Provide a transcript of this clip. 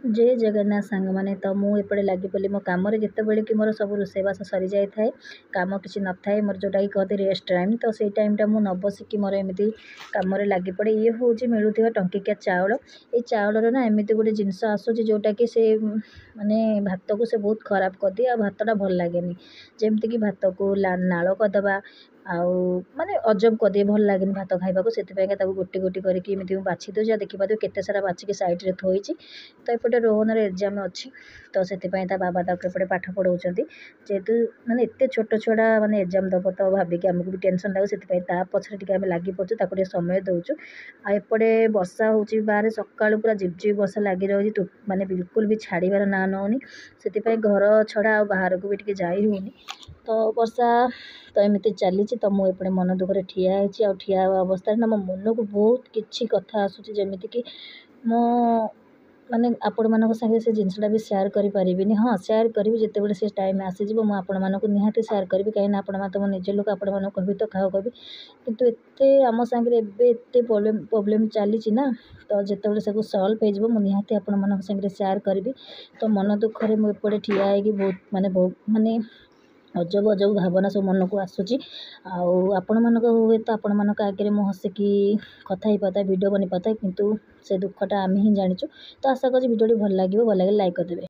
जय जगन्नाथ सांग मैंने तो मुझे एपटे लगी पड़ी मो कम जितेबाला कि मोर सब रोषेबास सरी जाए था कम किसी न था मोर जोटा कि कहते रेस्ट टाइम तो से टाइमटा मुझे न बसिकी मोर एमती कम लगी पड़े ये हूँ मिलूवा टंकिकिया चाउल ये चाउल ना एमती गोटे जिनस आसूँ जोटा कि से माने भात को से बहुत खराब कर दिए भातटा भल लगे जमती कि भात को नाल करदे आउ माने अजब कर दिए भल लगे भात खाइबा से गोटी गोटी करके बाछी दूसरा देखिए केते सारा बाछिकी सैड्रे थोड़ी तो एपटे रोहन एग्जाम अच्छी तो से बाबा तक एपटे पाठ पढ़ाऊँ जेहेतु माने एत छोट छुआ मैंने एग्जाम दब तो भाविकी आमको भी टेंशन लगे से पछरे टे लगी पड़े समय दौचु आएपटे वर्षा हो बाहर सका पूरा झिपझिप वर्षा लगी रही माने बिल्कुल भी छाड़बार ना नौनी से घर छड़ा बाहर को भी टे जाई होनी तो वर्षा तो एमती चली तो मुझे मन दुखरे ठिया ठिया अवस्था ना मो मन को बहुत किसी कथा आसूँ जमीती कि मो माने आपण मान संगे से जिनसटा भी सेयार करें हाँ सेयार करी जितेबाला से टाइम आसीज मुझे आपण मानक निहाती सेयार करी कहीं आपण मैंने तो निज लोक आपण मानक कहि तो क्या कहि कितु एते आम सांगे एत प्रोब्लेम चली ना तो जितेबाला से सल्व हो मुझे निहाती आपण मान संगे सेयार करी तो मन दुखरे मुझे ठिया है बहुत माने अजब अजब भावना सब मन को आसूँ आपण मानक हुए तो आपण मानक आगे मुझे हसिकी कथा ही पाता वीडियो बनी पाता किंतु से दुखटा आम ही जाचु तो आशा करी वीडियो भल लगे लाइक करदे।